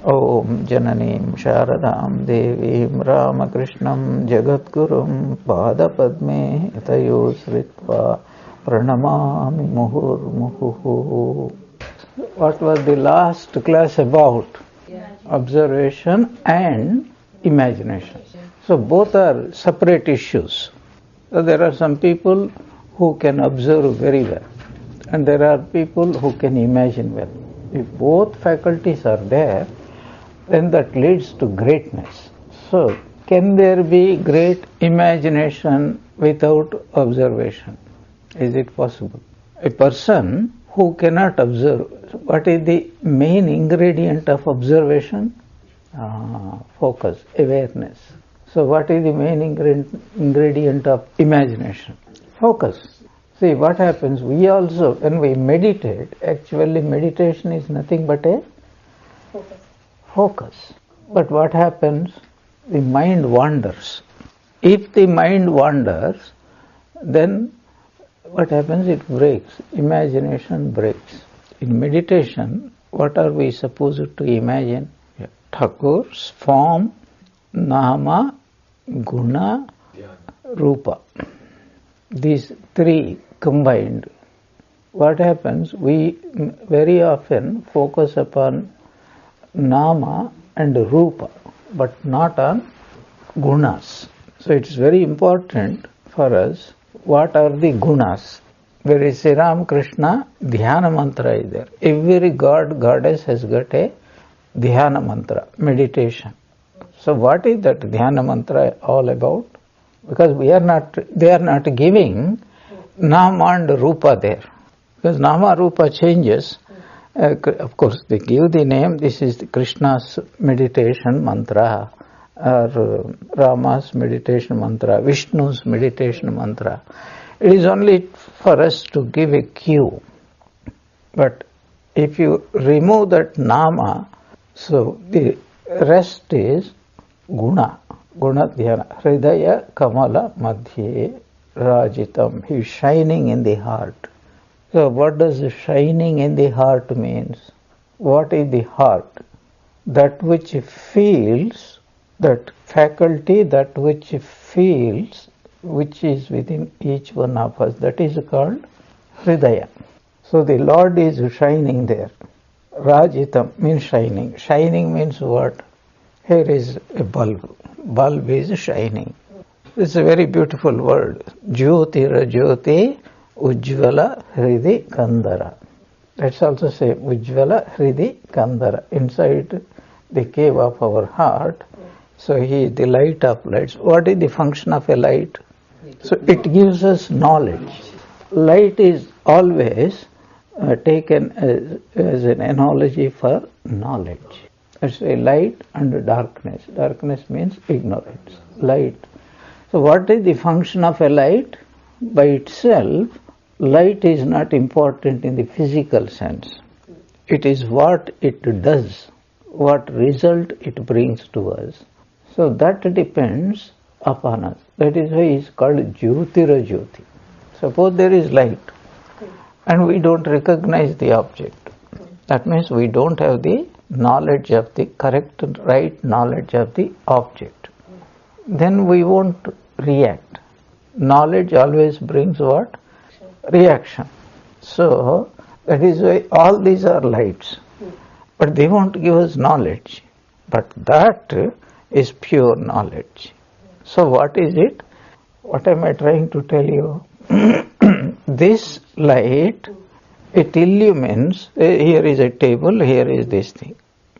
Om Jananim Sharadam Devim Ramakrishnam Jagadgurum Padapadme Tayo Sritva Pranamami Muhurmuhu. What was the last class about? Observation and imagination. So both are separate issues. So there are some people who can observe very well, and there are people who can imagine well. If both faculties are there, then that leads to greatness. So, can there be great imagination without observation? Is it possible? A person who cannot observe, what is the main ingredient of observation? Focus, awareness. So, what is the main ingredient of imagination? Focus. See, what happens, we also, when we meditate, actually meditation is nothing but a focus. But what happens? The mind wanders. If the mind wanders, then what happens? It breaks. Imagination breaks. In meditation, what are we supposed to imagine? Thakur's form, nama, guna, rupa. These three combined. What happens? We very often focus upon nama and rupa, but not on gunas. So it's very important for us, what are the gunas? There is Sri Ram Krishna dhyana mantra is there. Every god, goddess has got a dhyana mantra, meditation. So what is that dhyana mantra all about? Because they are not giving nama and rupa there. Because nama rupa changes. Of course, they give the name, this is Krishna's meditation mantra, or Rama's meditation mantra, Vishnu's meditation mantra. It is only for us to give a cue. But if you remove that nama, so the rest is guna, guna dhyana. Hridaya kamala madhye rajitam. He is shining in the heart. So what does shining in the heart means? What is the heart? That which feels, that faculty, that which feels, which is within each one of us, that is called Hridaya. So the Lord is shining there. Rajitam means shining. Shining means what? Here is a bulb. Bulb is shining. It's a very beautiful word. Jyotira jyoti Ujjvala Hridi Kandara. Let's also say Ujjvala Hridi Kandara. Inside the cave of our heart. So he is the light of lights. What is the function of a light? So it gives us knowledge. Light is always taken as an analogy for knowledge. It's a light and darkness. Darkness means ignorance. Light. So what is the function of a light? By itself, light is not important in the physical sense. It is what it does, what result it brings to us. So that depends upon us. That is why it is called Jyotira Jyoti. Suppose there is light and we don't recognize the object. That means we don't have the knowledge of the correct, right knowledge of the object. Then we won't react. Knowledge always brings what? Reaction. So that is why all these are lights, but they won't give us knowledge. But that is pure knowledge. So what is it? What am I trying to tell you? This light, it illumines. Here is a table, here is this thing.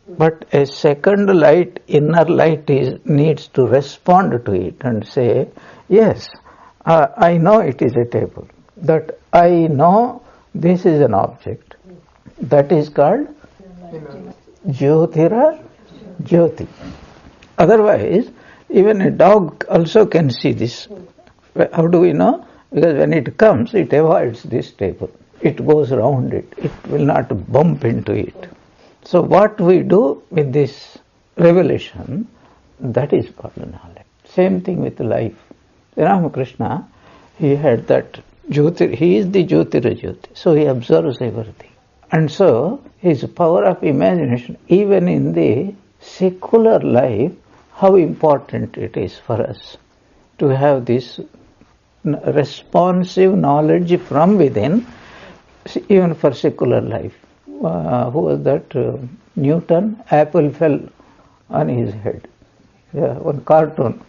But a second light, inner light needs to respond to it and say, yes, I know it is a table. That I know this is an object. That is called Jyotira Jyoti. Otherwise, even a dog also can see this. How do we know? Because when it comes, it avoids this table. It goes around it. It will not bump into it. So what we do with this revelation, that is called knowledge. Same thing with life. Ramakrishna, he had that Jyotir, he is the Jyotira Jyoti. So he observes everything. And so his power of imagination, even in the secular life, how important it is for us to have this responsive knowledge from within, even for secular life. Who was that? Newton, apple fell on his head. Yeah, one cartoon.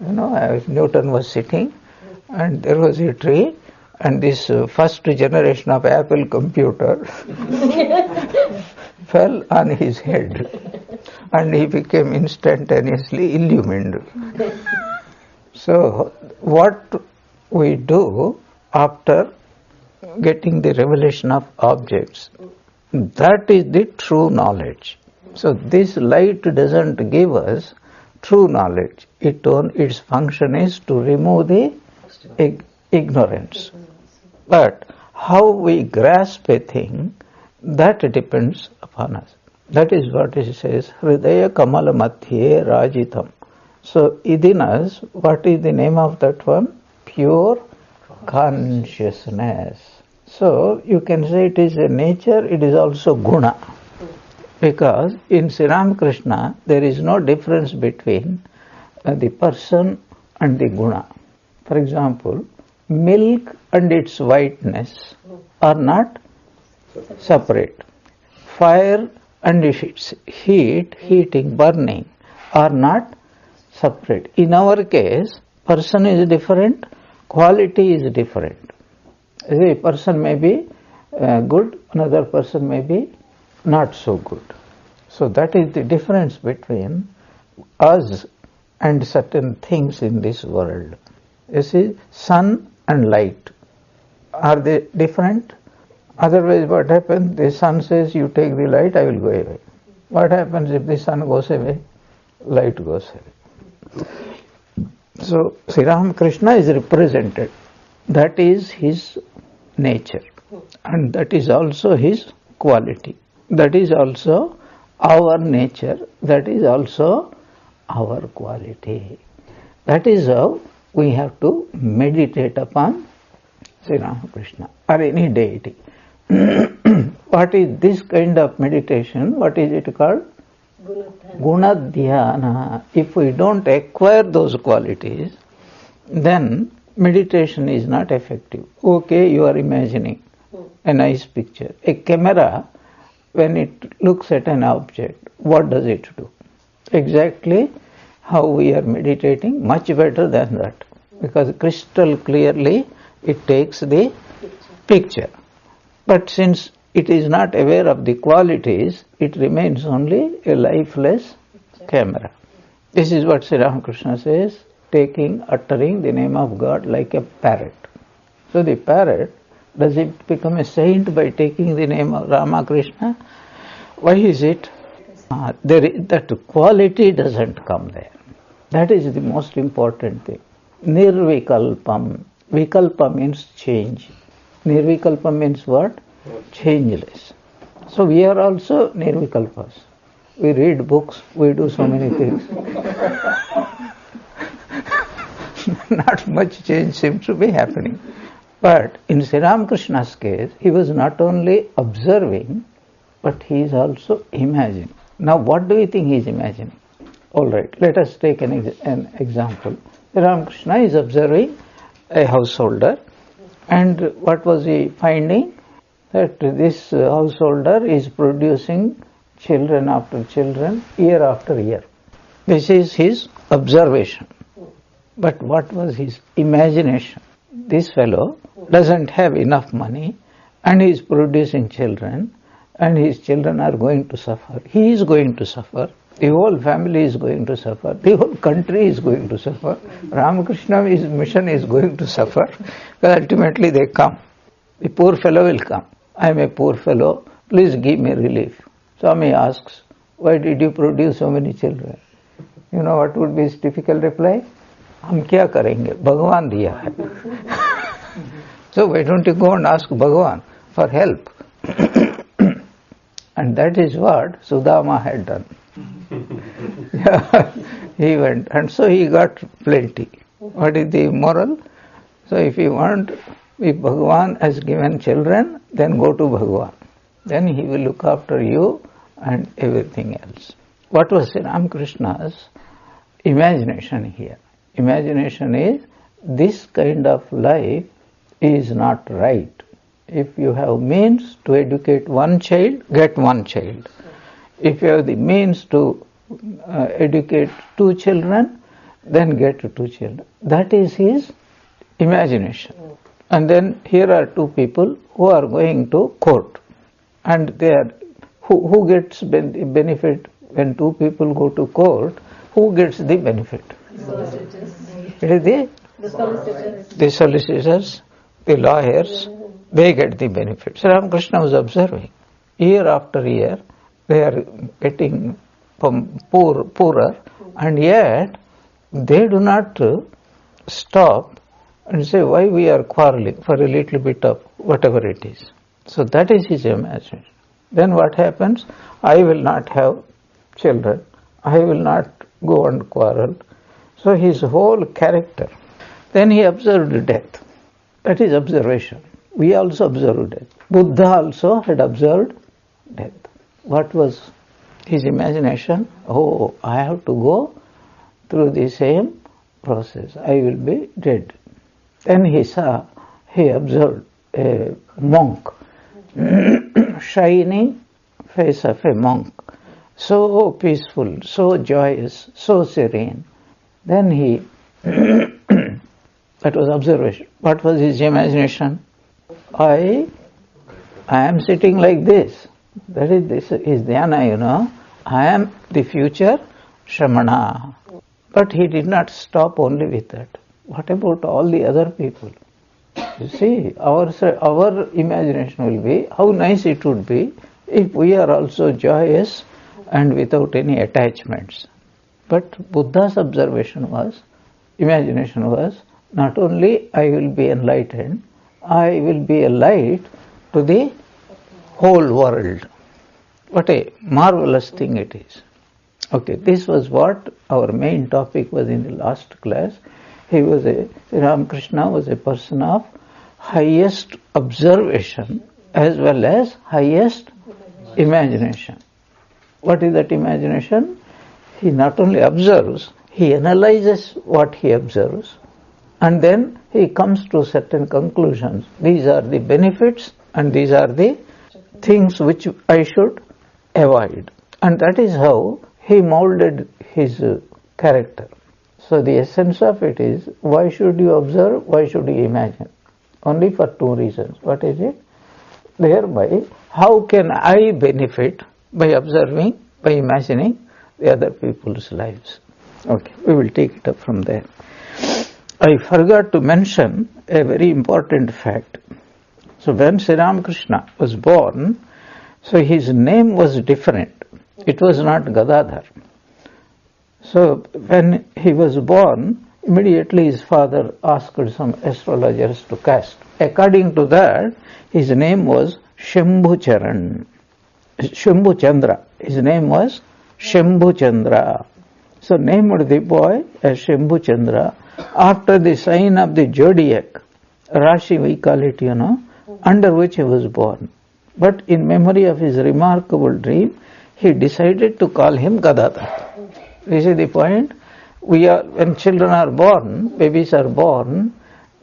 Newton was sitting and there was a tree, and this first generation of Apple computer fell on his head and he became instantaneously illumined. So what we do after getting the revelation of objects, that is the true knowledge. So this light doesn't give us true knowledge. Its function is to remove the ignorance. But how we grasp a thing, that depends upon us. That is what it says, Hridaya Kamala Madhye Rajitam. So within us, what is the name of that one? Pure consciousness. So you can say it is a nature, it is also guna. Because in Sri Ramakrishna, there is no difference between the person and the guna. For example, milk and its whiteness are not separate. Fire and its heating, burning are not separate. In our case, person is different, quality is different. A person may be good, another person may be not so good. So that is the difference between us and certain things in this world. You see, sun and light, are they different? Otherwise what happens? The sun says, you take the light, I will go away. What happens if the sun goes away? Light goes away. So Sri Ramakrishna is represented. That is his nature. And that is also his quality. That is also our nature. That is also our quality. That is how we have to meditate upon Sri Ramakrishna or any deity. What is this kind of meditation? What is it called? Gunadhyana. If we don't acquire those qualities, then meditation is not effective. Okay, you are imagining a nice picture. A camera, when it looks at an object, what does it do? Exactly how we are meditating, much better than that. Because crystal clearly it takes the picture. But since it is not aware of the qualities, it remains only a lifeless camera. This is what Sri Ramakrishna says, uttering the name of God like a parrot. So the parrot, does it become a saint by taking the name of Ramakrishna? Why is it? That quality doesn't come there. That is the most important thing. Nirvikalpam. Vikalpa means change. Nirvikalpa means what? Changeless. So we are also nirvikalpas. We read books, we do so many things. Not much change seems to be happening. But in Sri Ramakrishna's case, he was not only observing, but he is also imagining. Now what do you think he is imagining? Alright, let us take an example. Sri Ramakrishna is observing a householder, and what was he finding? That this householder is producing children after children, year after year. This is his observation. But what was his imagination? This fellow doesn't have enough money and he is producing children, and his children are going to suffer. He is going to suffer. The whole family is going to suffer. The whole country is going to suffer. Ramakrishna's mission is going to suffer. Because ultimately they come. The poor fellow will come. I am a poor fellow. Please give me relief. Swami asks, why did you produce so many children? You know what would be his typical reply? हम क्या करेंगे? भगवान दिया है. So why don't you go and ask Bhagavan for help? And that is what Sudama had done. He went, and so he got plenty. What is the moral? So if Bhagavan has given children, then go to Bhagavan. then he will look after you and everything else. What was Ramakrishna's imagination here? Imagination is, this kind of life is not right. If you have means to educate one child, get one child. If you have the means to educate 2 children, then get 2 children. That is his imagination. And then here are 2 people who are going to court, and they are who gets benefit when 2 people go to court? Who gets the benefit? The solicitors. It is the solicitors, the lawyers, they get the benefit. So Ramakrishna was observing, year after year, they are getting poorer, and yet they do not stop and say, why we are quarreling for a little bit of whatever it is. So that is his imagination. Then what happens? I will not have children. I will not go and quarrel. So his whole character. Then he observed death. That is observation. We also observed death. Buddha also had observed death. What was his imagination? Oh, I have to go through the same process. I will be dead. Then he observed a monk, shining face of a monk, so peaceful, so joyous, so serene. Then he, that was observation. What was his imagination? I am sitting like this. That is dhyana, I am the future Shramana. But he did not stop only with that. What about all the other people? You see, our imagination will be, how nice it would be if we are also joyous and without any attachments. But Buddha's imagination was, not only I will be enlightened, I will be a light to the whole world. What a marvelous thing it is. Okay, this was what our main topic was in the last class. Ramakrishna was a person of highest observation as well as highest imagination. What is that imagination? He not only observes, he analyzes what he observes, and then he comes to certain conclusions. These are the benefits and these are the things which I should avoid. And that is how he molded his character. So the essence of it is, why should you observe, why should you imagine? Only for 2 reasons. What is it? Thereby, how can I benefit by observing, by imagining the other people's lives? Okay, we will take it up from there. I forgot to mention a very important fact. So when Sri Ramakrishna was born, so his name was different. It was not Gadadhar. So when he was born, immediately his father asked some astrologers to cast. According to that, his name was Shambhu Chandra. His name was Shambhu Chandra. So named the boy as Shambhu Chandra after the sign of the zodiac, Rashi we call it, under which he was born. But in memory of his remarkable dream, he decided to call him Gadadhar. You see the point? When children are born, babies are born,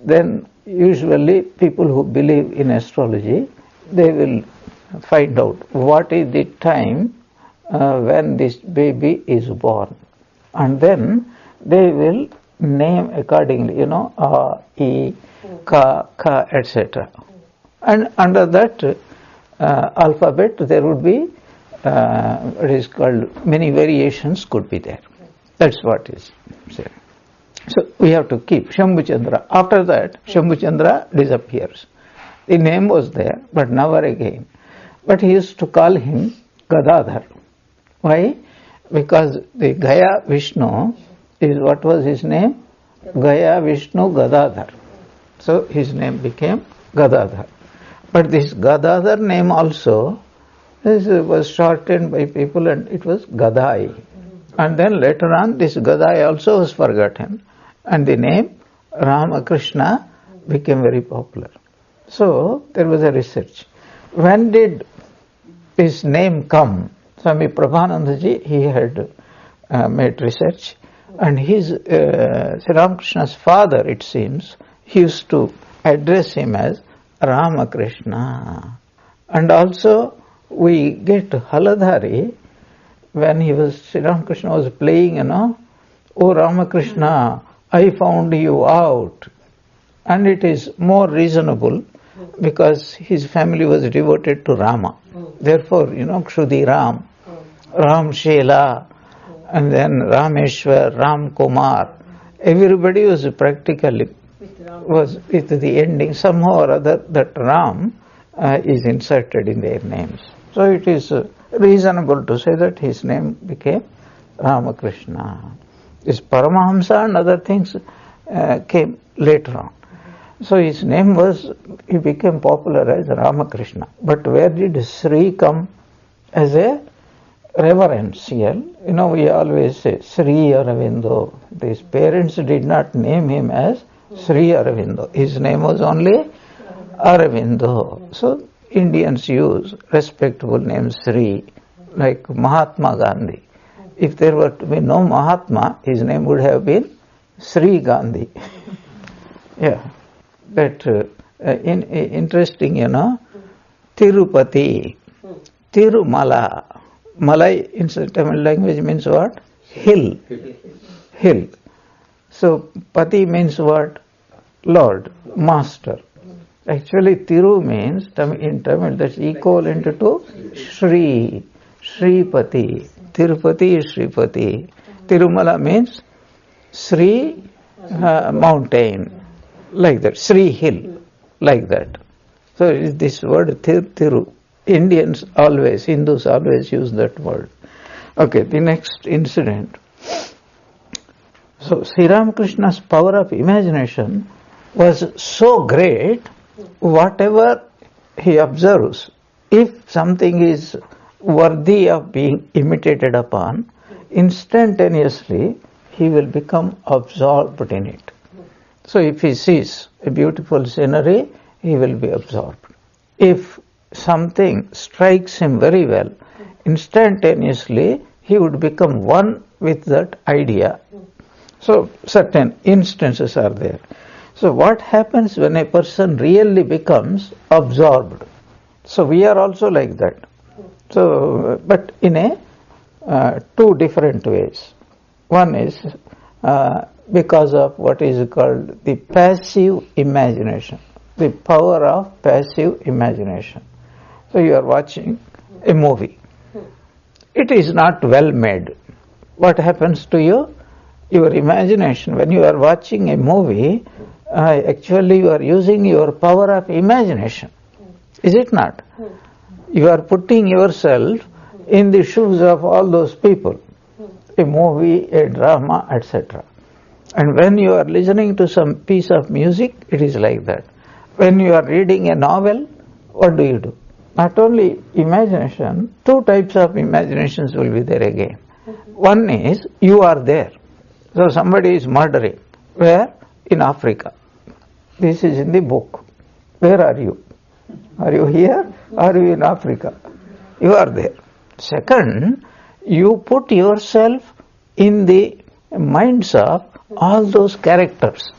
then usually people who believe in astrology, they will find out what is the time when this baby is born. And then they will name accordingly, A, E, Ka, etc. And under that alphabet there would be what is called, many variations could be there. That's what is said. So we have to keep Shambhu Chandra. After that, Shambhu Chandra disappears. The name was there, but never again. But he used to call him Gadadhar. Why? Because the Gaya Vishnu is, what was his name? Gaya Vishnu Gadadhar. So his name became Gadadhar. But this Gadadhar name also was shortened by people, and it was Gadai. And then later on this Gadai also was forgotten, and the name Ramakrishna became very popular. So there was a research. When did his name come? Swami Prabhanandaji, he had made research, and his Sri Ramakrishna's father, it seems, he used to address him as Ramakrishna. And also we get Haladhari, when Sri Ramakrishna was playing, "Oh Ramakrishna, I found you out." And it is more reasonable because his family was devoted to Rama. Therefore, Kshudi Ram, Ram Shela, and then Rameshwar, Ram Kumar. Everybody was practically was with the ending somehow or other that Ram is inserted in their names. So it is reasonable to say that his name became Ramakrishna. This Paramahamsa and other things came later on. So his name he became popular as Ramakrishna. But where did Sri come as a reverential? We always say Sri Aurobindo. His parents did not name him as Sri Aurobindo. His name was only Aurobindo. So Indians use respectable names Sri, like Mahatma Gandhi. If there were to be no Mahatma, his name would have been Sri Gandhi. Yeah. But interesting, Tirupati, Tirumala. Malay in Tamil language means what? Hill. Hill. So Pati means what? Lord, Master. Actually Tiru means in Tamil that's equivalent to Shri, Shripati. Tirupati is Shripati. Tirumala means Sri mountain. Like that, Sri Hill, like that. So this word Tiru, Hindus always use that word. Okay, the next incident. So Sri Ramakrishna's power of imagination was so great, whatever he observes, if something is worthy of being imitated upon, instantaneously he will become absorbed in it. So if he sees a beautiful scenery, he will be absorbed. If something strikes him very well, instantaneously he would become one with that idea. So certain instances are there. So what happens when a person really becomes absorbed? So we are also like that. So, but in two different ways. One is because of what is called the passive imagination, the power of passive imagination. So you are watching a movie. It is not well made. What happens to you? Your imagination, when you are watching a movie, actually you are using your power of imagination. Is it not? You are putting yourself in the shoes of all those people. A movie, a drama, etc. And when you are listening to some piece of music, it is like that. When you are reading a novel, what do? Not only imagination, two types of imaginations will be there again. One is, you are there. So somebody is murdering. Where? In Africa. This is in the book. Where are you? Are you here? Are you in Africa? You are there. Second, you put yourself in the minds of all those characters.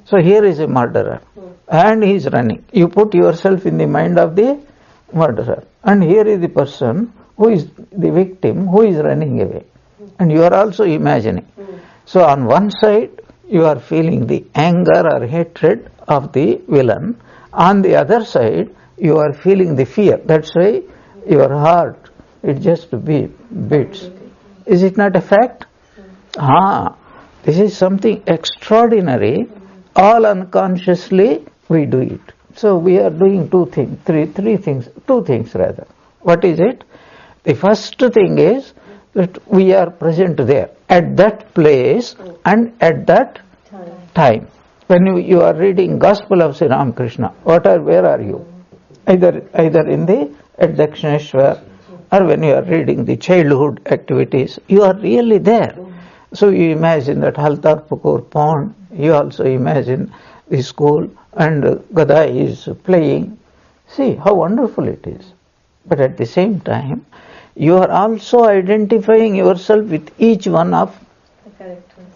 So here is a murderer and he is running. You put yourself in the mind of the murderer, and here is the person who is the victim who is running away, and you are also imagining. So on one side you are feeling the anger or hatred of the villain, on the other side you are feeling the fear. That's why your heart, it just beats. Is it not a fact? This is something extraordinary. All unconsciously we do it. So we are doing two things. What is it? The first thing is that we are present there, at that place and at that time. When you are reading Gospel of Sri Ramakrishna, where are you? Either at Dakshineshwar, or when you are reading the childhood activities, you are really there. So you imagine that Haltarpukur pond, you also imagine the school, and Gada is playing. See how wonderful it is. But at the same time, you are also identifying yourself with each one of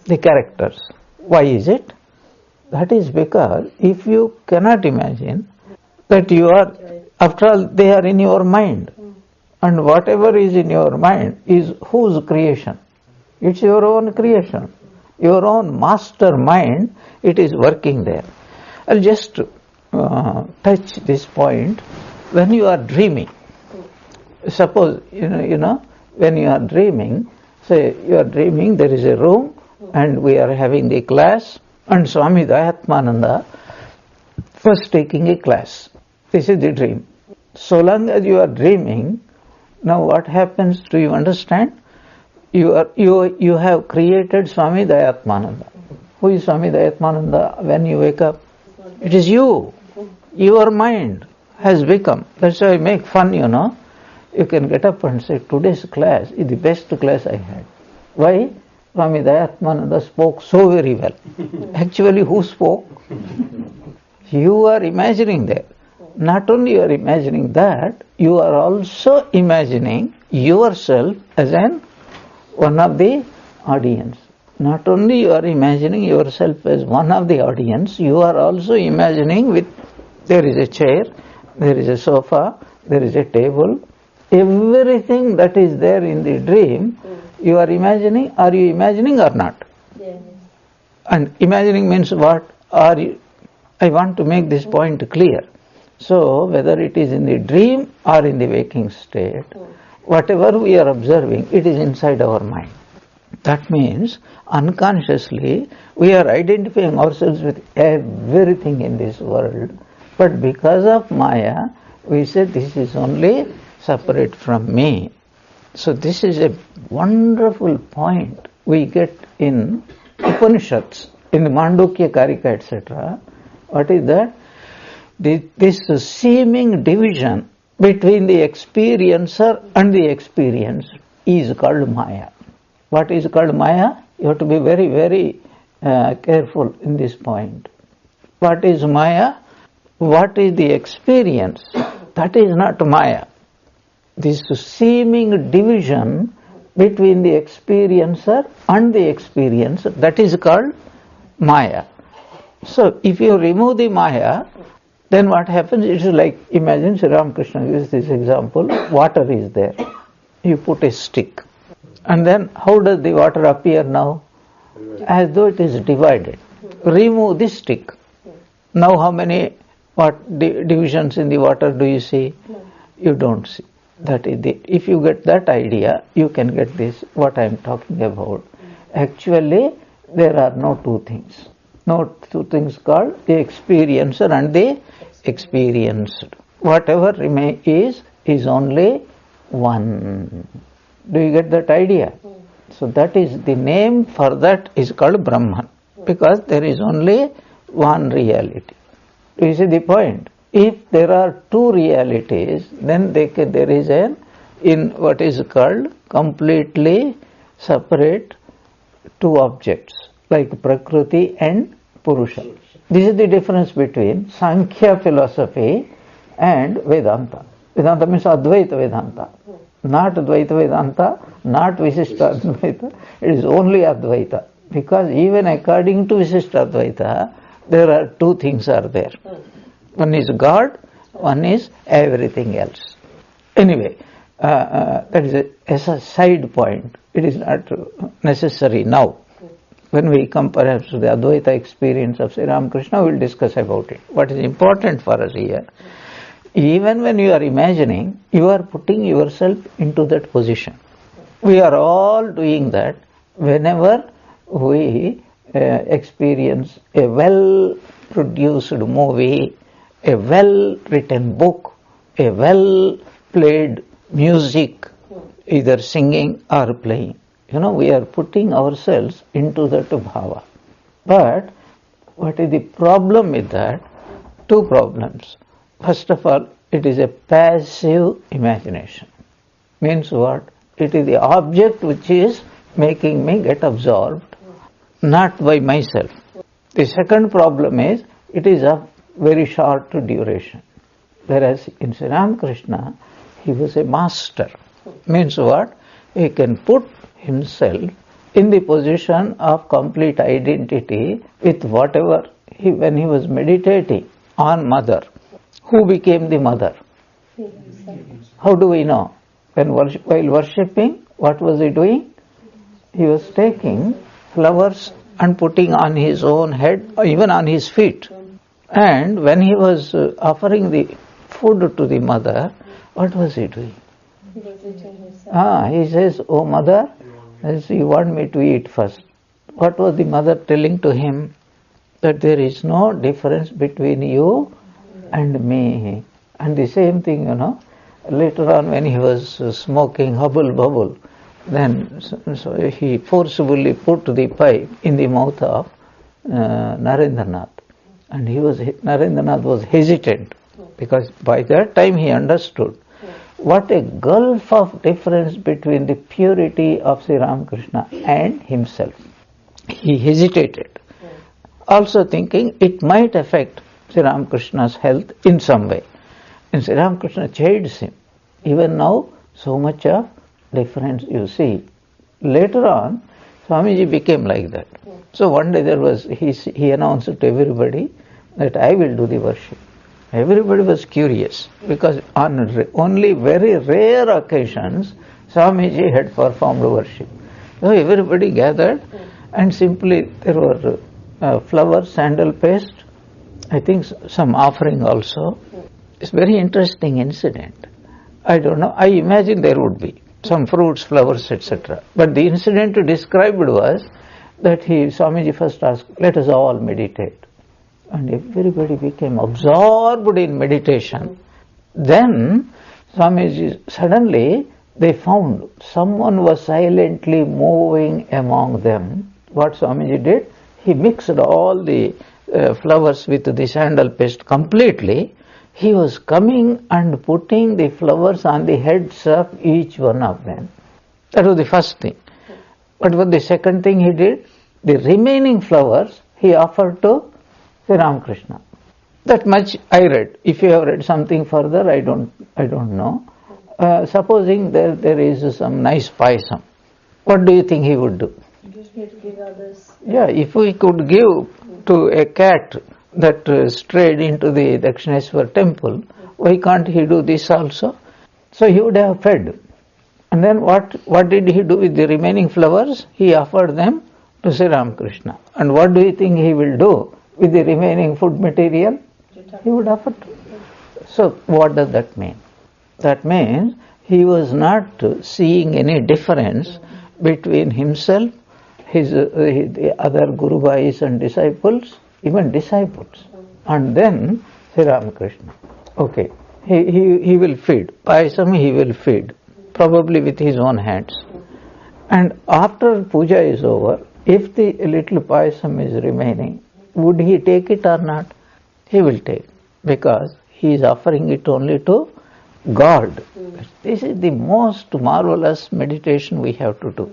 the characters. Why is it? That is because if you cannot imagine that you are, after all, they are in your mind. And whatever is in your mind is whose creation? It's your own creation. Your own master mind, it is working there. I'll just touch this point. When you are dreaming, suppose, when you are dreaming, say you are dreaming, there is a room and we are having the class and Swami Dayatmananda was taking a class. This is the dream. So long as you are dreaming, now what happens, do you understand? You have created Swami Dayatmananda. Who is Swami Dayatmananda when you wake up? It is you. Your mind has become. That's why I make fun, You can get up and say, today's class is the best class I had. Why? Swami Dayatmananda spoke so very well. Actually, who spoke? You are imagining that. Not only you are imagining that, you are also imagining yourself as one of the audience. Not only you are imagining yourself as one of the audience, you are also imagining there is a chair, there is a sofa, there is a table, everything that is there in the dream, you are imagining. Are you imagining or not? Yes. And imagining means what? I want to make this point clear. So, whether it is in the dream or in the waking state, whatever we are observing, it is inside our mind. That means, unconsciously, we are identifying ourselves with everything in this world. But because of Maya, we say this is only separate from me. So this is a wonderful point we get in Upanishads, in the Mandukya, Karika, etc. What is that? This seeming division between the experiencer and the experienced is called Maya. What is called Maya? You have to be very, very careful in this point. What is Maya? What is the experience? That is not Maya. This seeming division between the experiencer and the experience, that is called Maya. So, if you remove the Maya, then what happens? It is like, imagine Sri Ramakrishna gives this example, water is there. You put a stick. And then how does the water appear now? As though it is divided. Remove this stick. Now how many divisions in the water do you see? You don't see. That is if you get that idea, you can get this, what I am talking about. Actually, there are no two things. No two things called the experiencer and the experienced. Whatever is only one. Do you get that idea? So that is the name for that is called Brahman, because there is only one reality. Do you see the point? If there are two realities, then there is in what is called completely separate two objects, like Prakriti and Purusha. This is the difference between Sankhya philosophy and Vedanta. Vedanta means Advaita Vedanta. Not Advaita Vedanta, not Visishta Advaita. It is only Advaita. Because even according to Visishta Advaita, there are two things are there. One is God, one is everything else. Anyway, that is a side point. It is not necessary now. When we come perhaps to the Advaita experience of Sri Ramakrishna, we will discuss about it. What is important for us here, even when you are imagining, you are putting yourself into that position. We are all doing that whenever we experience a well-produced movie, a well-written book, a well-played music, either singing or playing. We are putting ourselves into that bhava. But what is the problem with that? Two problems. First of all, it is a passive imagination. Means what? It is the object which is making me get absorbed, not by myself. The second problem is, it is of very short duration. Whereas in Sri Ramakrishna, He was a master. Means what? He can put himself in the position of complete identity with whatever when he was meditating on mother. Who became the mother? How do we know? While worshipping, what was he doing? He was taking flowers and putting on his own head, or even on his feet. And when he was offering the food to the mother, what was he doing? He says, "Oh mother, you want me to eat first." What was the mother telling to him? That there is no difference between you and me. And the same thing, later on when he was smoking hubble bubble, then so he forcibly put the pipe in the mouth of Narendranath. And Narendranath was hesitant, because by that time he understood what a gulf of difference between the purity of Sri Ramakrishna and himself. He hesitated, also thinking it might affect Sri Ramakrishna's health in some way. And Sri Ramakrishna chides him. Even now, so much of difference you see. Later on, Swamiji became like that. So one day he announced to everybody that I will do the worship. Everybody was curious, because on only very rare occasions Swamiji had performed worship. So everybody gathered, and simply there were flowers, sandal paste, I think some offering also. It's a very interesting incident. I don't know, I imagine there would be some fruits, flowers, etc. But the incident described was that Swamiji first asked, let us all meditate. And everybody became absorbed in meditation. Then Swamiji, suddenly they found someone was silently moving among them. What Swamiji did? He mixed all the flowers with the sandal paste completely. He was coming and putting the flowers on the heads of each one of them. That was the first thing. What was the second thing he did? The remaining flowers he offered to Sri Ramakrishna. That much I read. If you have read something further, I don't know. Supposing there is some nice payasam, what do you think he would do? Give others. Yeah, if we could give to a cat that strayed into the Dakshineshwar temple, why can't he do this also? So he would have fed. And then what did he do with the remaining flowers? He offered them to Sri Ramakrishna. And what do you think he will do with the remaining food material? He would offer to. So what does that mean? That means he was not seeing any difference between himself, the other Guru Bhais and disciples, even disciples, and then Sri Ramakrishna. Okay, he will feed. Payasam he will feed, probably with his own hands. And after puja is over, if the little payasam is remaining, would he take it or not? He will take, because he is offering it only to God. This is the most marvelous meditation we have to do.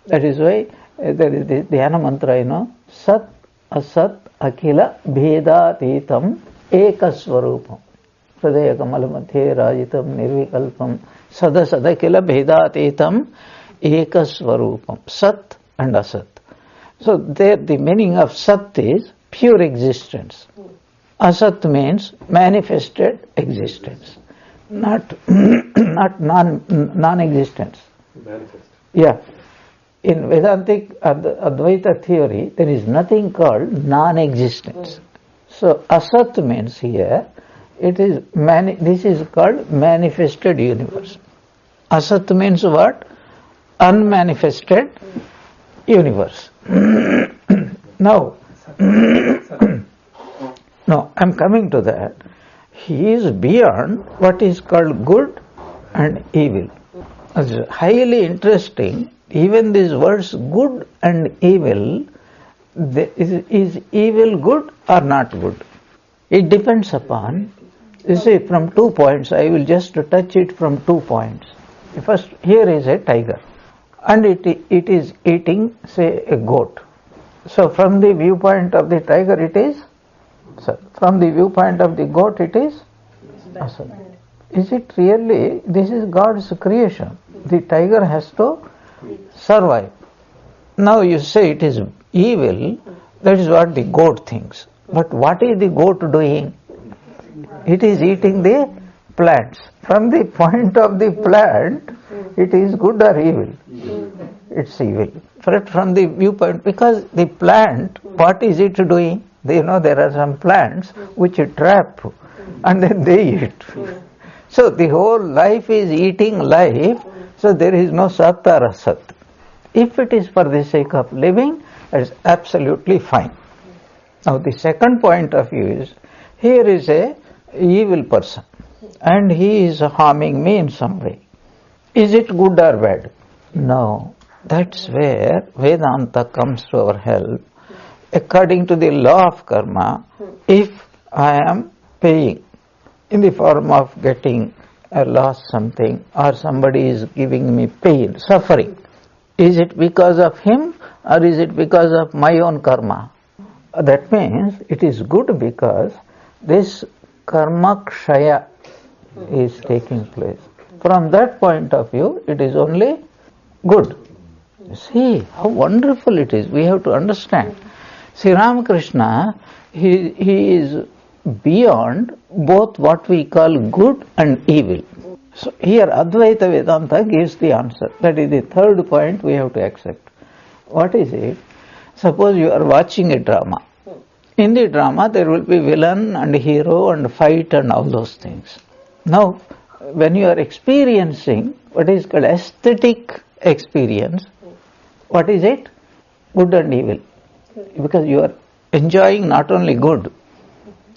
That is why there is the dhyana mantra, Sat Asat Akhila Bhedatitam Ekaswarupam Hridaya Kamala Madhye Rajitam Nirvikalpam Sadakila Bhedatitam Ekaswarupam. Sat and Asat. So there the meaning of Sat is pure existence. Asat means manifested existence, not non-existence. Manifest. Yeah. In Vedantic Advaita theory, there is nothing called non-existence. So Asat means here, this is called manifested universe. Asat means what? Unmanifested universe. Now, no, I'm coming to that. He is beyond what is called good and evil. It's highly interesting. Even these words good and evil, is evil good or not good? It depends upon, you see, from 2 points. I will just touch it from 2 points. First, here is a tiger, and it is eating, say, a goat. So from the viewpoint of the tiger it is, from the viewpoint of the goat it is asat. Is it really, this is God's creation. The tiger has to survive. Now you say it is evil, that is what the goat thinks. But what is the goat doing? It is eating the plants. From the point of the plant, it is good or evil? It's evil. But from the viewpoint, because the plant, what is it doing? There are some plants which trap and then they eat. So the whole life is eating life, so there is no sat or asat. If it is for the sake of living, it is absolutely fine. Now the second point of view is, here is a evil person and he is harming me in some way. Is it good or bad? No. That's where Vedanta comes to our help. According to the law of karma, if I am paying in the form of getting a loss something, or somebody is giving me pain, suffering, is it because of him or is it because of my own karma? That means it is good because this karma kshaya is taking place. From that point of view, it is only good. See how wonderful it is. We have to understand. Sri Ramakrishna, he is beyond both what we call good and evil. So here Advaita Vedanta gives the answer. That is the third point we have to accept. What is it? Suppose you are watching a drama. In the drama there will be villain and hero and fight and all those things. Now when you are experiencing what is called aesthetic experience, what is it? Good and evil. Because you are enjoying not only good.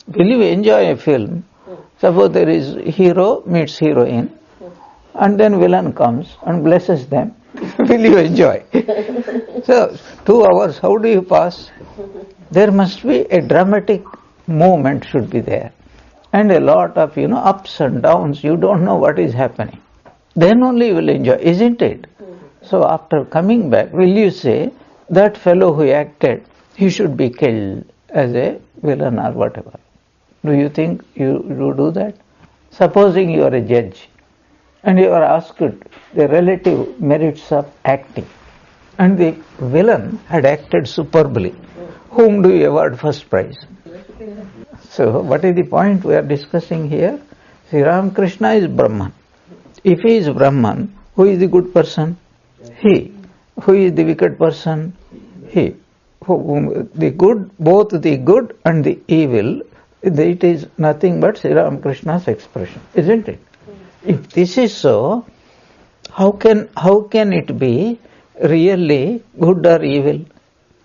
Will you enjoy a film? Suppose there is hero meets heroine and then villain comes and blesses them. Will you enjoy? So 2 hours, how do you pass? There must be a dramatic moment should be there. And a lot of ups and downs, you don't know what is happening. Then only you will enjoy, isn't it? So after coming back, will you say, that fellow who acted, he should be killed as a villain or whatever? Do you think you do that? Supposing you are a judge and you are asked the relative merits of acting and the villain had acted superbly, whom do you award first prize? So what is the point we are discussing here? Sri Ramakrishna is Brahman. If he is Brahman, who is the good person? He. Who is the wicked person? He. The good, both the good and the evil, it is nothing but Sri Ramakrishna's expression, isn't it? If this is so, how can it be really good or evil?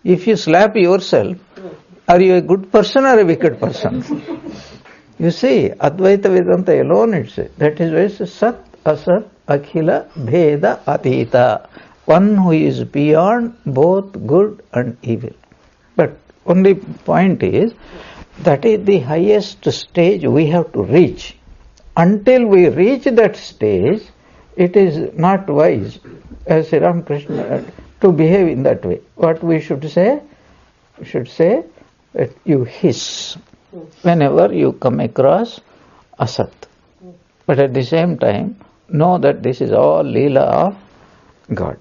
If you slap yourself, are you a good person or a wicked person? You see, Advaita Vedanta alone it says, that is why it says Sat, Asat, Akhila, Bheda, Atita. One who is beyond both good and evil. But only point is, that is the highest stage we have to reach. Until we reach that stage, it is not wise, as Sri Ramakrishna, to behave in that way. What we should say? We should say that you hiss whenever you come across asat. But at the same time, know that this is all Leela of God.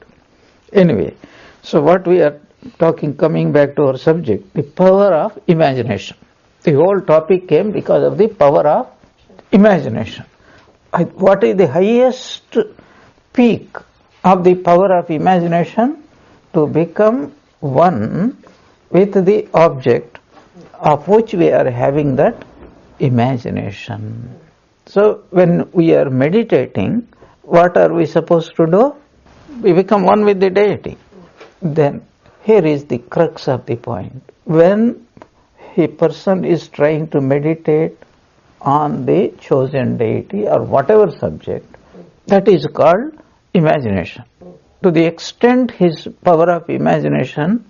Anyway, so what we are talking, coming back to our subject, the power of imagination. The whole topic came because of the power of imagination. What is the highest peak of the power of imagination? To become one with the object of which we are having that imagination. So when we are meditating, what are we supposed to do? We become one with the deity. Then here is the crux of the point. When a person is trying to meditate on the chosen deity or whatever subject, that is called imagination. To the extent his power of imagination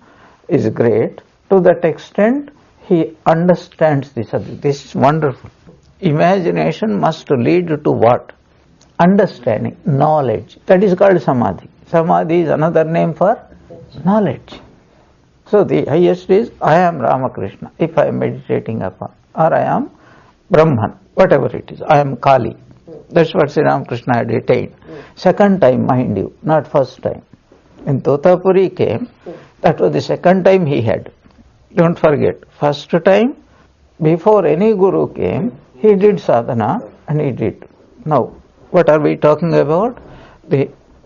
is great, to that extent he understands the subject. This is wonderful. Imagination must lead to what? Understanding, knowledge. That is called samadhi. Samadhi is another name for knowledge. So the highest is, I am Ramakrishna, if I am meditating upon, or I am Brahman, whatever it is, I am Kali. That's what Sri Ramakrishna had attained. Second time, mind you, not first time. When Totapuri came, that was the second time he had. Don't forget, first time, before any guru came, he did sadhana and he did. Now, what are we talking about?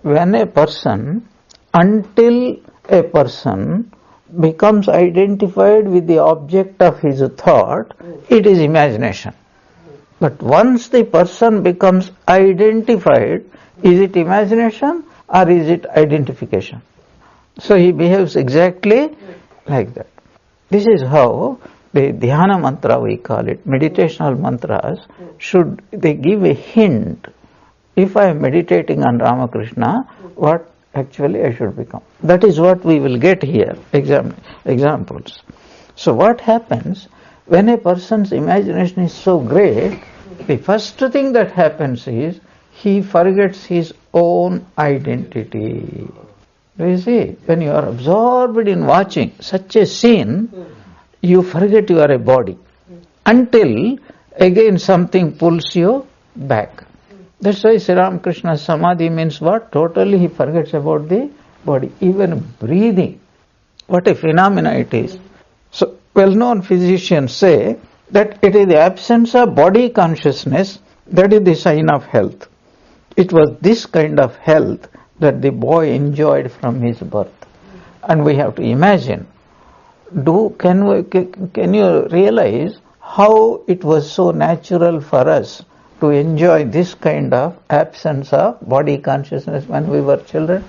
When a person, until a person becomes identified with the object of his thought, it is imagination. But once the person becomes identified, is it imagination or is it identification? So he behaves exactly like that. This is how the dhyana mantra, we call it, meditational mantras, they give a hint. If I am meditating on Ramakrishna, what actually I should become. That is what we will get here, examples. So what happens when a person's imagination is so great, the first thing that happens is he forgets his own identity. You see, when you are absorbed in watching such a scene, you forget you are a body until again something pulls you back. That's why Sri Ramakrishna's samadhi means what? Totally he forgets about the body. Even breathing, what a phenomena it is. So, well-known physicians say that it is the absence of body consciousness that is the sign of health. It was this kind of health that the boy enjoyed from his birth. And we have to imagine, can you realize how it was so natural for us to enjoy this kind of absence of body consciousness when we were children?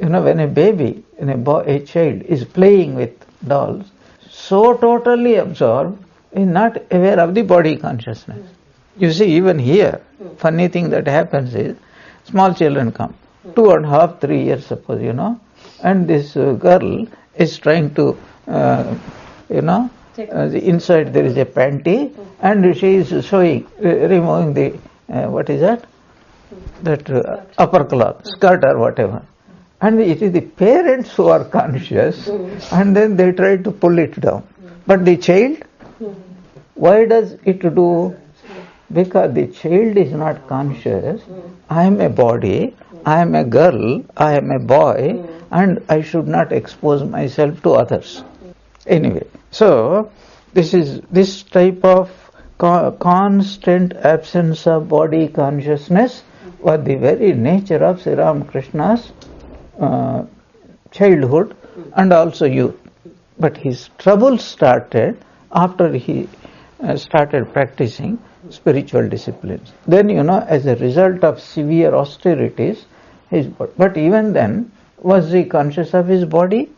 You know, when a baby, a child is playing with dolls, so totally absorbed, is not aware of the body consciousness. You see, even here, funny thing that happens is, small children come, 2.5, 3 years suppose, and this girl is trying to, inside there is a panty, and she is showing, removing the, what is that? That upper cloth, skirt or whatever. And it is the parents who are conscious, and then they try to pull it down. But the child, why does it do? Because the child is not conscious. I am a body, I am a girl, I am a boy, and I should not expose myself to others. Anyway, so this type of constant absence of body consciousness was the very nature of Sri Ramakrishna's childhood and also youth. But his trouble started after he started practicing spiritual disciplines. Then, as a result of severe austerities, but even then, was he conscious of his body?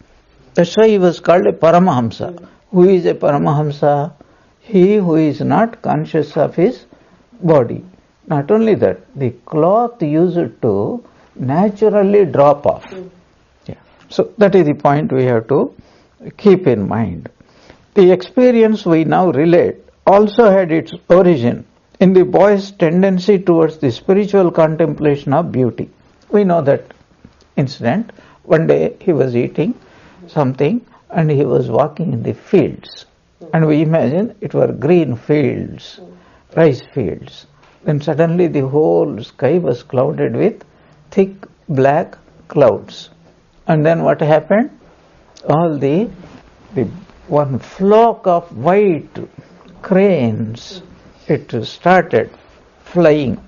That's why he was called a Paramahamsa. Who is a Paramahamsa? He who is not conscious of his body. Not only that, the cloth used to naturally drop off. Yeah. So that is the point we have to keep in mind. The experience we now relate also had its origin in the boy's tendency towards the spiritual contemplation of beauty. We know that incident. One day he was eating something and he was walking in the fields. And we imagine it were green fields, rice fields. Then suddenly the whole sky was clouded with thick black clouds. And then what happened? All the one flock of white cranes, it started flying.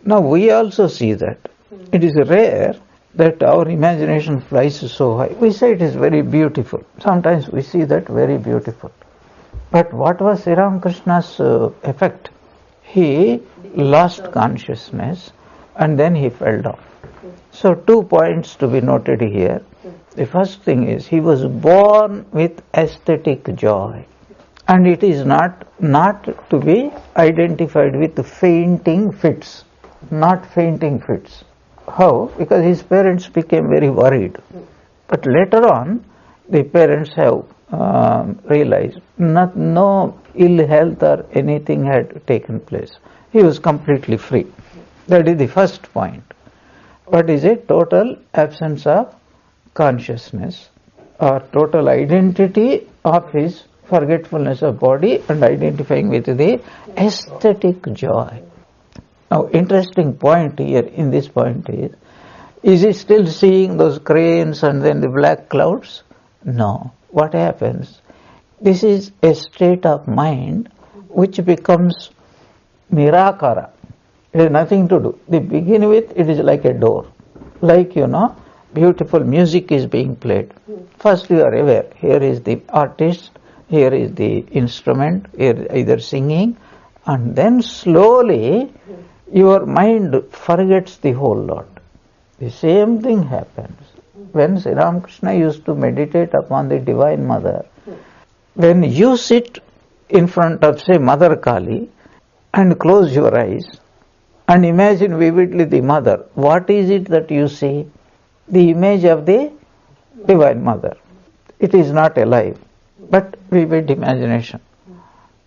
Now we also see that. It is rare that our imagination flies so high. We say it is very beautiful. Sometimes we see that very beautiful. But what was Sri Ramakrishna's effect? He lost consciousness and then he fell down. So 2 points to be noted here. The first thing is he was born with aesthetic joy, and it is not to be identified with fainting fits, not fainting fits. How? Because his parents became very worried. But later on, the parents have realized no ill health or anything had taken place. He was completely free. That is the first point. What is it? Total absence of consciousness or total identity of his forgetfulness of body and identifying with the aesthetic joy. Now, interesting point here in this point is he still seeing those cranes and then the black clouds? No. What happens? This is a state of mind which becomes nirakara. It has nothing to do. To begin with, it is like a door. Like, beautiful music is being played. First you are aware, here is the artist, here is the instrument, here either singing, and then slowly your mind forgets the whole lot. The same thing happens when Sri Ramakrishna used to meditate upon the Divine Mother. When you sit in front of, say, Mother Kali and close your eyes and imagine vividly the Mother, what is it that you see? The image of the Divine Mother. It is not alive, but vivid imagination.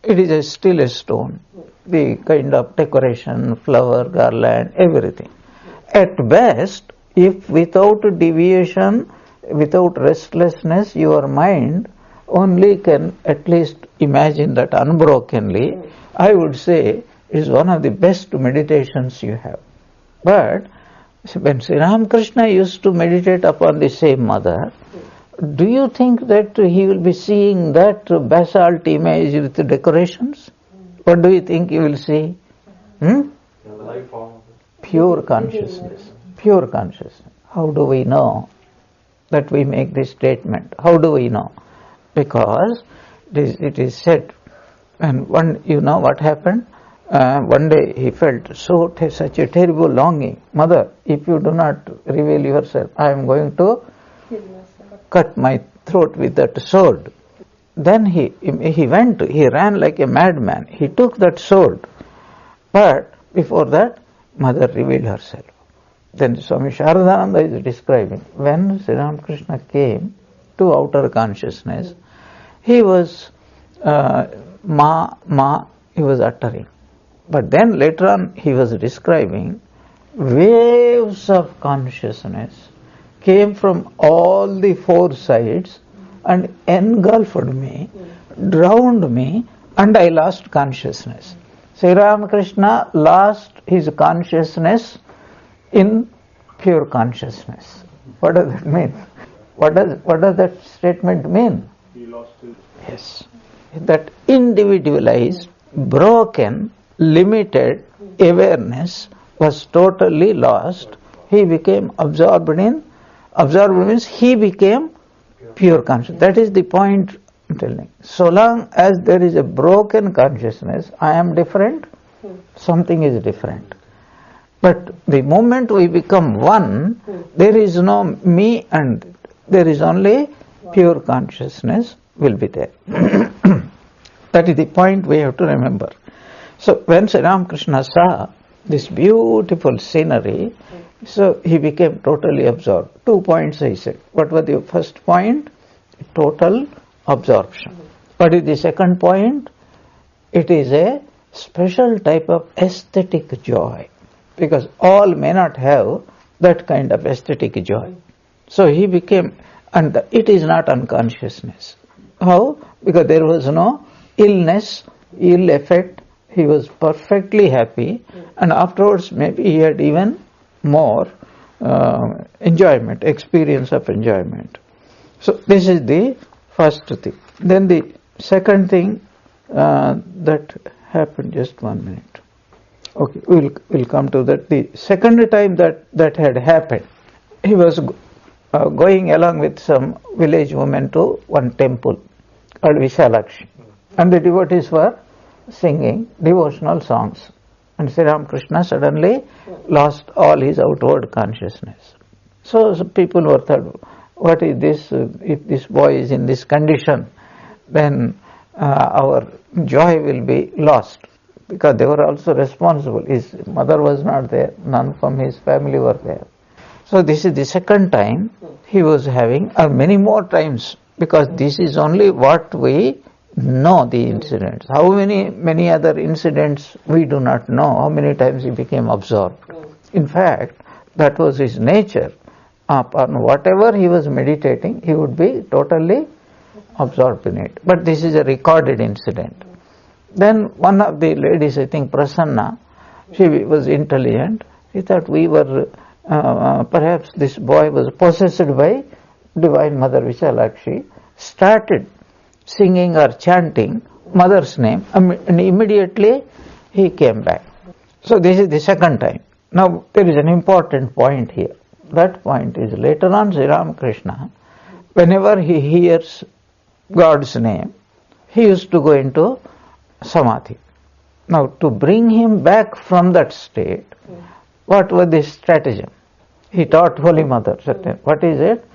It is still a stone, the kind of decoration, flower, garland, everything. At best, if without deviation, without restlessness, your mind only can at least imagine that unbrokenly, I would say it is one of the best meditations you have. But when Sri Ramakrishna used to meditate upon the same Mother, do you think that he will be seeing that basalt image with the decorations? What do you think he will see? Pure consciousness. Pure consciousness. How do we know that we make this statement? How do we know? Because it is said, and what happened? One day he felt such a terrible longing. Mother, if you do not reveal yourself, I am going to cut my throat with that sword. Then he ran like a madman. He took that sword. But before that, Mother revealed herself. Then Swami Sharadananda is describing, when Sri Ramakrishna came to outer consciousness, he was he was uttering. But then later on he was describing waves of consciousness came from all the four sides and engulfed me, drowned me, and I lost consciousness. Sri Ramakrishna lost his consciousness in pure consciousness. What does that mean? What does that statement mean? He lost his... Yes. That individualized, broken, limited awareness was totally lost. He became absorbed means he became pure consciousness. That is the point I'm telling. So long as there is a broken consciousness, I am different, something is different. But the moment we become one, there is no me and there is only pure consciousness will be there. That is the point we have to remember. So when Sri Ramakrishna saw this beautiful scenery, so he became totally absorbed. 2 points I said. What was the first point? Total absorption. What is the second point? It is a special type of aesthetic joy, because all may not have that kind of aesthetic joy. So he became, and it is not unconsciousness. How? Because there was no illness, ill effect. He was perfectly happy, and afterwards maybe he had even more enjoyment, experience of enjoyment. So this is the first thing. Then the second thing that happened, just 1 minute. Okay, we'll come to that. The second time that had happened, he was going along with some village women to one temple called Vishalakshi, and the devotees were singing devotional songs, and Sri Ramakrishna suddenly lost all his outward consciousness. So people were thought, what is this? If this boy is in this condition, then our joy will be lost, because they were also responsible. His mother was not there, none from his family were there. So this is the second time he was having, or many more times, because this is only what we know, the incidents. How many other incidents we do not know, how many times he became absorbed. In fact, that was his nature. Upon whatever he was meditating, he would be totally absorbed in it. But this is a recorded incident. Then one of the ladies, I think Prasanna, She was intelligent. He thought we were, perhaps this boy was possessed by Divine Mother Visalakshi, started singing or chanting Mother's name, and immediately he came back. So this is the second time. Now there is an important point here. That point is later on Sri Ramakrishna, whenever he hears God's name, he used to go into samadhi. Now to bring him back from that state, what was the stratagem? He taught Holy Mother. What is it?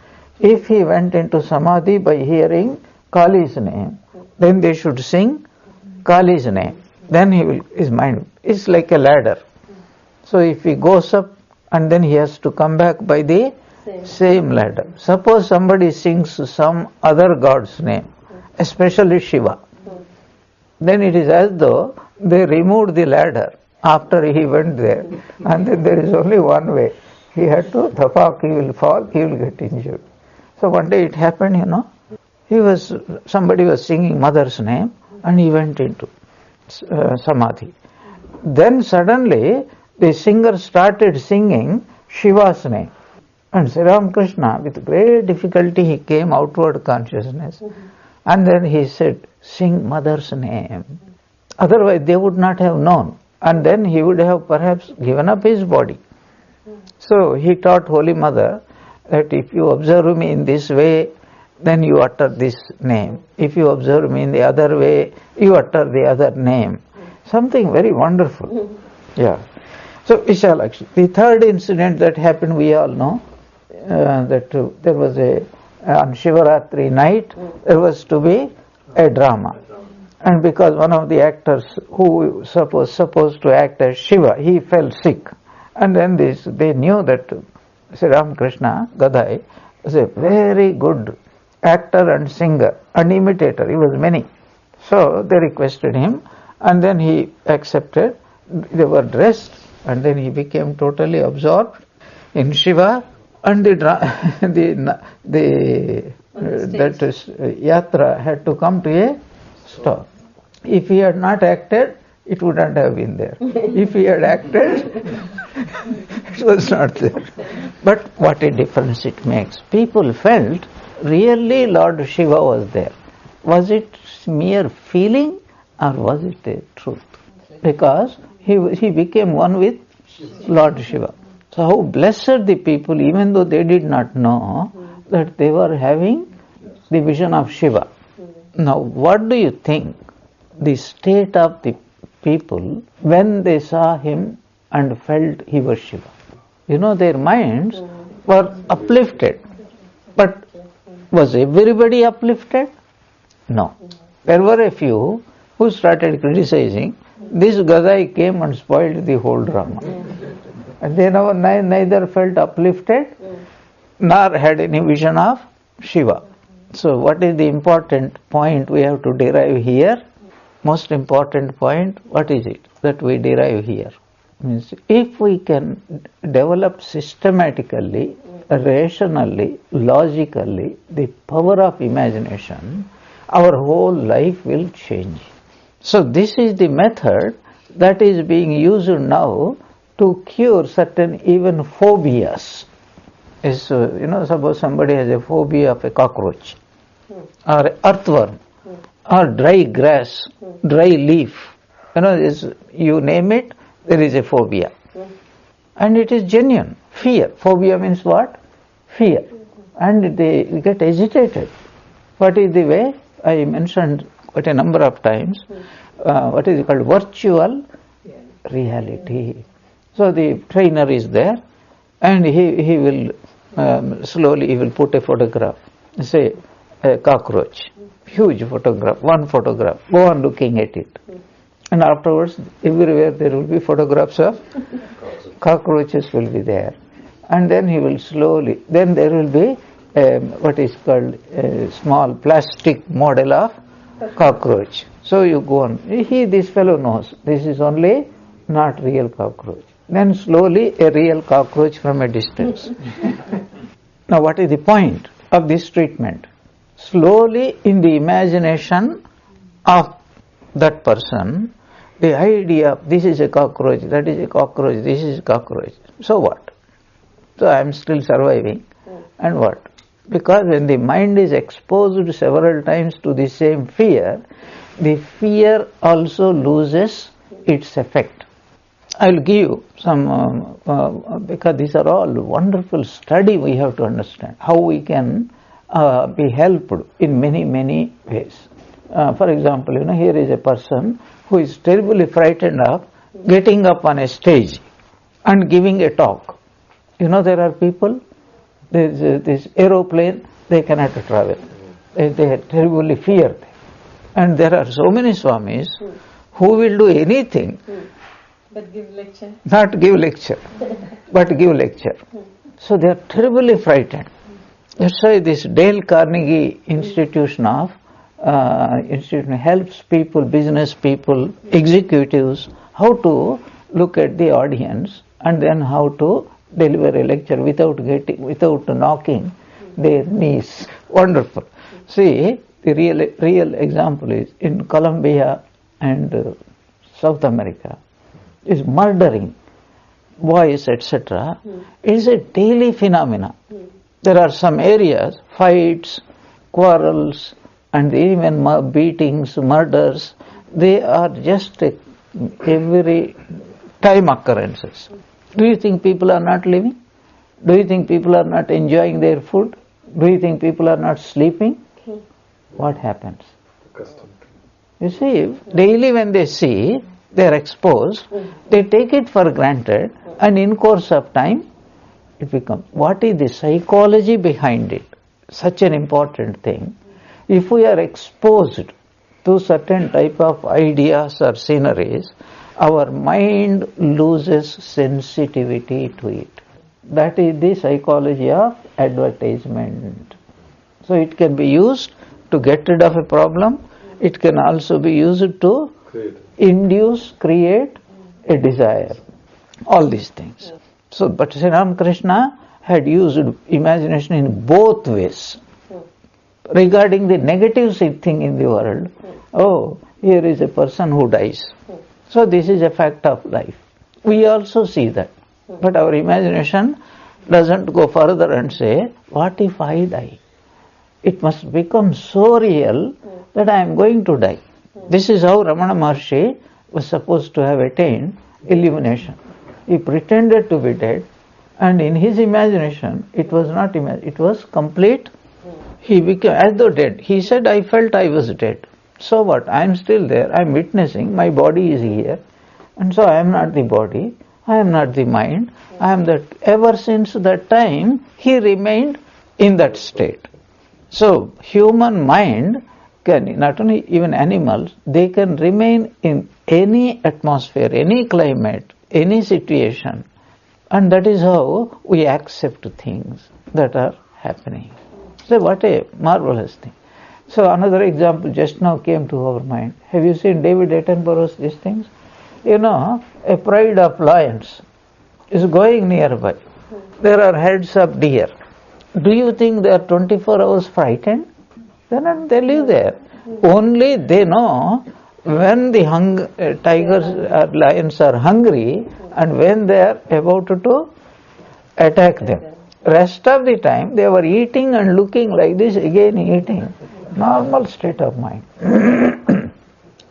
If he went into samadhi by hearing Kali's name, then they should sing Kali's name. Then his mind is like a ladder. So if he goes up and then he has to come back by the same ladder. Suppose somebody sings some other god's name, especially Shiva. Then it is as though they removed the ladder after he went there, and then there is only one way. He had to tapak, he will fall, he will get injured. So one day it happened, somebody was singing Mother's name and he went into samadhi. Then suddenly the singer started singing Shiva's name. And Sri Ramakrishna, with great difficulty, he came outward consciousness. And then he said, sing Mother's name. Otherwise they would not have known. And then he would have perhaps given up his body. So he taught Holy Mother that if you observe me in this way, then you utter this name. If you observe me in the other way, you utter the other name. Something very wonderful. Yeah. So Vishalakshi. The third incident that happened, we all know, that there was on Shivaratri night, there was to be a drama. And because one of the actors who was supposed to act as Shiva, he fell sick. And then they knew that Sri Ramakrishna Gadai was a very good actor and singer and imitator. He was many. So they requested him, and then he accepted. They were dressed, and then he became totally absorbed in Shiva, and that yatra had to come to a stop. If he had not acted, it wouldn't have been there. If he had acted, it was not there. But what a difference it makes. People felt really Lord Shiva was there. Was it mere feeling or was it a truth? Because he became one with Lord Shiva. So how blessed the people, even though they did not know that they were having the vision of Shiva. Now what do you think the state of the people when they saw him and felt he was Shiva? Their minds were uplifted. But was everybody uplifted? No. There were a few who started criticizing. This Gadai came and spoiled the whole drama. And they neither felt uplifted nor had any vision of Shiva. So what is the important point we have to derive here? Most important point, what is it that we derive here? Means if we can develop systematically, rationally, logically the power of imagination, our whole life will change. So this is the method that is being used now to cure certain even phobias. Suppose somebody has a phobia of a cockroach or earthworm or dry grass, dry leaf. You name it, there is a phobia. And it is genuine. Fear. Phobia means what? Fear. And they get agitated. What is the way? I mentioned quite a number of times. What is it called? Virtual reality. So the trainer is there and he will slowly put a photograph. Say a cockroach. Huge photograph. One photograph. Go on looking at it. And afterwards, everywhere there will be photographs of cockroaches will be there. And then he will slowly, then there will be what is called a small plastic model of cockroach. So you go on. This fellow knows this is only not real cockroach. Then slowly a real cockroach from a distance. Now what is the point of this treatment? Slowly in the imagination of that person, The idea, this is a cockroach, that is a cockroach, this is a cockroach. So what? So I am still surviving. And what? Because when the mind is exposed several times to the same fear, the fear also loses its effect. I will give you some, because these are all wonderful study we have to understand, how we can be helped in many, many ways. For example, here is a person who is terribly frightened of getting up on a stage and giving a talk. There are people, there is this aeroplane, they cannot travel. They terribly fear them. And there are so many Swamis who will do anything. But give lecture. Not give lecture, but give lecture. So they are terribly frightened. That's why this Dale Carnegie Institution helps people, business people, executives, how to look at the audience and then how to deliver a lecture without knocking their knees. Wonderful. See, the real example is in Colombia and South America is murdering boys, etc. It is a daily phenomena. There are some areas, fights, quarrels, and even beatings, murders, they are just every time occurrences. Do you think people are not living? Do you think people are not enjoying their food? Do you think people are not sleeping? What happens? You see, daily when they see, they are exposed, they take it for granted, and in course of time, it becomes. What is the psychology behind it? Such an important thing. If we are exposed to certain type of ideas or sceneries, our mind loses sensitivity to it. That is the psychology of advertisement. So it can be used to get rid of a problem. It can also be used to create a desire. All these things. So, but Sri Ramakrishna had used imagination in both ways. Regarding the negative thing in the world, oh, here is a person who dies. So this is a fact of life. We also see that. But our imagination doesn't go further and say, what if I die? It must become so real that I am going to die. This is how Ramana Maharshi was supposed to have attained illumination. He pretended to be dead, and in his imagination, it was not it was complete. He became as though dead. He said, I felt I was dead. So what? I am still there. I am witnessing. My body is here. And so I am not the body. I am not the mind. I am that. Ever since that time, he remained in that state. So human mind can, not only even animals, they can remain in any atmosphere, any climate, any situation. And that is how we accept things that are happening. So what a marvelous thing. So another example just now came to our mind. Have you seen David Attenborough's these things? A pride of lions is going nearby. There are heads of deer. Do you think they are 24 hours frightened? They live there. Only they know when the tigers or lions are hungry and when they are about to attack them. Rest of the time they were eating and looking like this, again eating. Normal state of mind.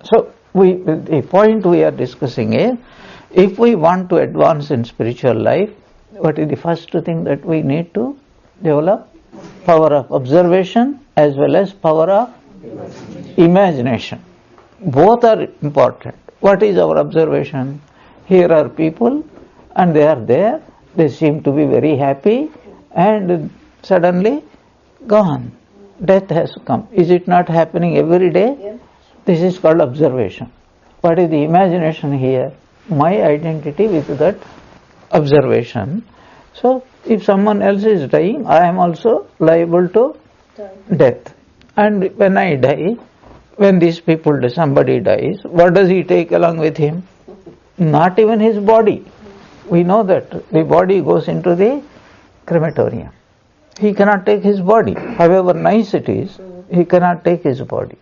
So the point we are discussing is, if we want to advance in spiritual life, what is the first thing that we need to develop? Power of observation as well as power of imagination. Both are important. What is our observation? Here are people and they are there. They seem to be very happy and suddenly gone. Death has come. Is it not happening every day? Yes. This is called observation. What is the imagination here? My identity with that observation. So if someone else is dying, I am also liable to death. And when I die, when these people, somebody dies, what does he take along with him? Not even his body. We know that the body goes into the crematorium. He cannot take his body. However nice it is, he cannot take his body.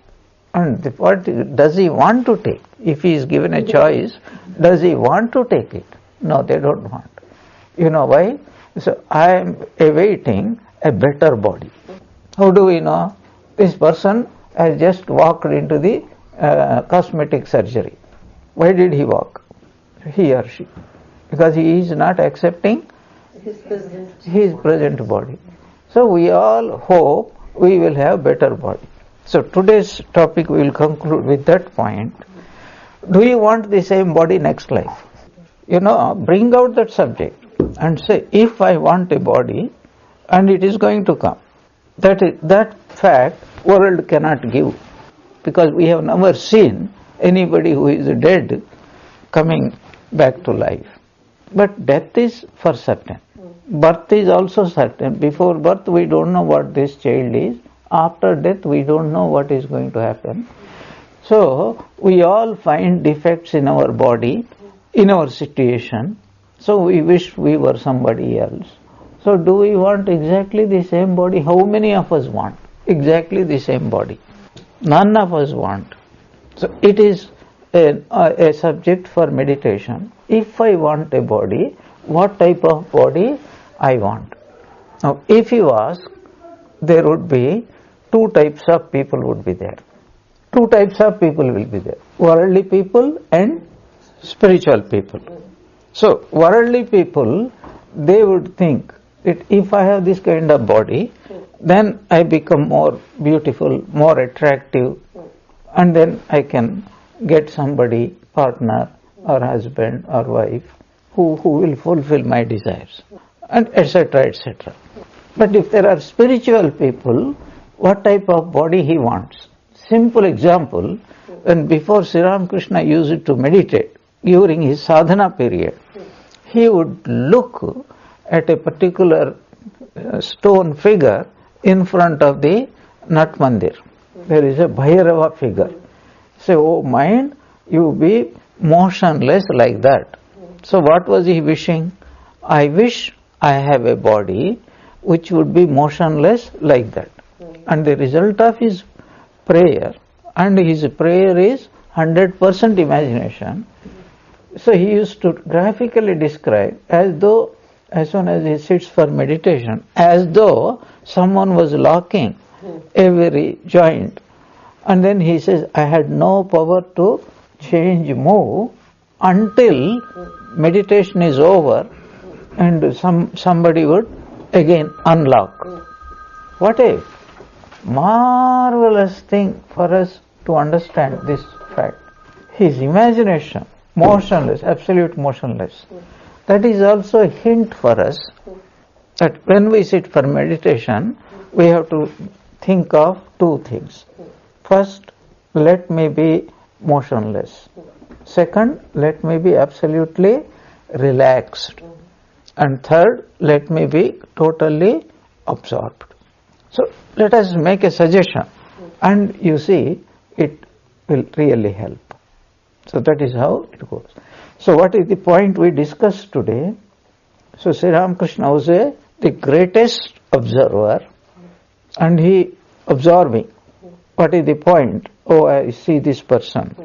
And what does he want to take? If he is given a choice, does he want to take it? No, they don't want. You know why? So I am awaiting a better body. How do we know? This person has just walked into the cosmetic surgery. Why did he walk? He or she. Because he is not accepting his present body. So we all hope we will have better body. So today's topic we will conclude with that point. Do you want the same body next life? Bring out that subject and say, if I want a body and it is going to come, that fact world cannot give, because we have never seen anybody who is dead coming back to life. But death is for certain. Birth is also certain. Before birth we don't know what this child is. After death we don't know what is going to happen. So we all find defects in our body, in our situation. So we wish we were somebody else. So do we want exactly the same body? How many of us want exactly the same body? None of us want. So it is a subject for meditation. If I want a body, what type of body I want? Now if you ask, there would be two types of people would be there. Two types of people will be there. Worldly people and spiritual people. So worldly people, they would think that if I have this kind of body, then I become more beautiful, more attractive, and then I can get somebody, partner or husband or wife, who will fulfill my desires, and etc. etc. But if there are spiritual people, what type of body he wants? Simple example, when before Sri Ramakrishna used to meditate during his sadhana period, he would look at a particular stone figure in front of the Nat Mandir. There is a Bhairava figure. Say, oh mind, you be motionless like that. So what was he wishing? I wish I have a body which would be motionless like that. And the result of his prayer, and his prayer is 100% imagination. So he used to graphically describe, as though as soon as he sits for meditation, as though someone was locking every joint. And then he says, I had no power to change, move until meditation is over and somebody would again unlock. What a marvelous thing for us to understand this fact. His imagination, motionless, absolute motionless. That is also a hint for us that when we sit for meditation, we have to think of two things. First, let me be motionless. Second, let me be absolutely relaxed. And third, let me be totally absorbed. So let us make a suggestion, and you see it will really help. So that is how it goes. So what is the point we discussed today? So Sri Ramakrishna was the greatest observer, and he observing. What is the point? Oh, I see this person,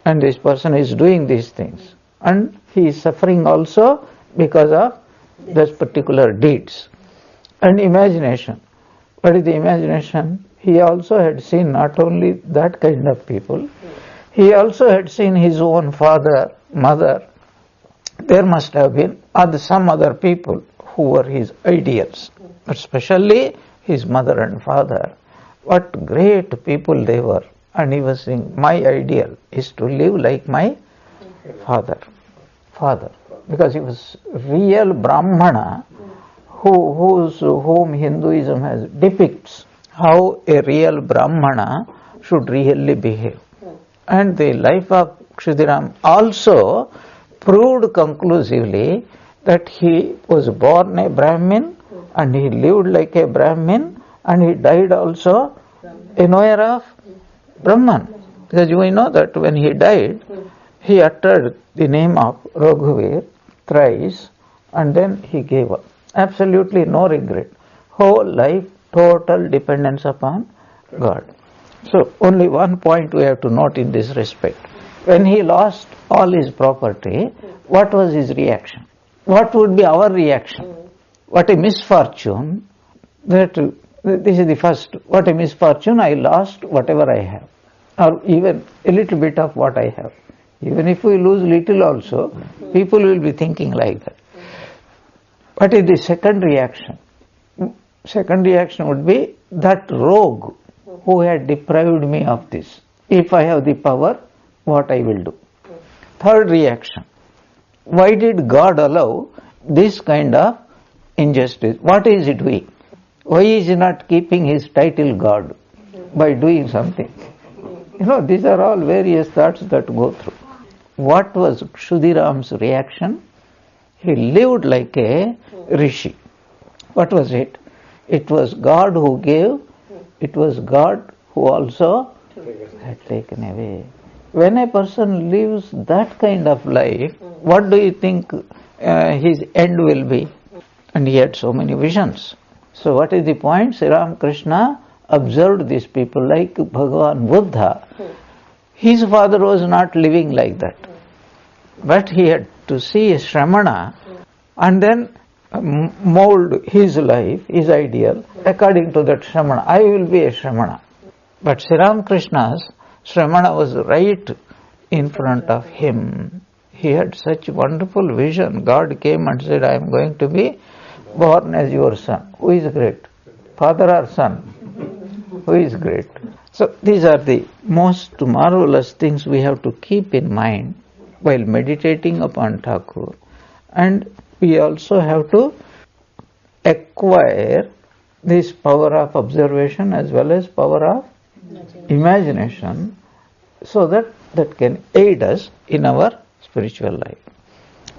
and this person is doing these things, and he is suffering also because of those particular deeds. And imagination. What is the imagination? He also had seen not only that kind of people, he also had seen his own father, mother. There must have been some other people who were his ideals, but especially his mother and father. What great people they were. And he was saying, my ideal is to live like my father. Because he was real Brahmana, whom Hinduism has depicts how a real Brahmana should really behave. And the life of Kshidiram also proved conclusively that he was born a Brahmin and he lived like a Brahmin and he died also a knower of Brahman. Because we know that when he died, he uttered the name of Raghuvir thrice and then he gave up. Absolutely no regret. Whole life, total dependence upon God. So only one point we have to note in this respect. When he lost all his property, what was his reaction? What would be our reaction? What a misfortune. This is the first. What a misfortune, I lost whatever I have. Or even a little bit of what I have. Even if we lose little also, people will be thinking like that. What is the second reaction? Second reaction would be that rogue who had deprived me of this. If I have the power, what I will do. Third reaction. Why did God allow this kind of injustice? What is he doing? Why is he not keeping his title God by doing something? These are all various thoughts that go through. What was Kshudiram's reaction? He lived like a rishi. What was it? It was God who gave, it was God who also had taken away. When a person lives that kind of life, what do you think his end will be? And he had so many visions. So what is the point? Sri Ramakrishna observed these people like Bhagavan Buddha. His father was not living like that. But he had to see a Shramana and then mold his life, his ideal, according to that Shramana. I will be a Shramana. But Sri Ramakrishna's Shramana was right in front of him. He had such wonderful vision. God came and said, I am going to be born as your son. Who is great? Father or son? Who is great? So these are the most marvelous things we have to keep in mind while meditating upon Thakur. And we also have to acquire this power of observation as well as power of imagination, so that can aid us in our spiritual life.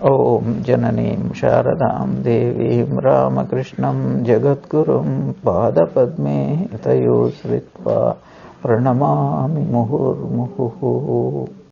Om Jananim Sharadam Devim Ramakrishnam Jagadgurum Padapadme Tayo Sritva Pranamami Muhur Muhuhu.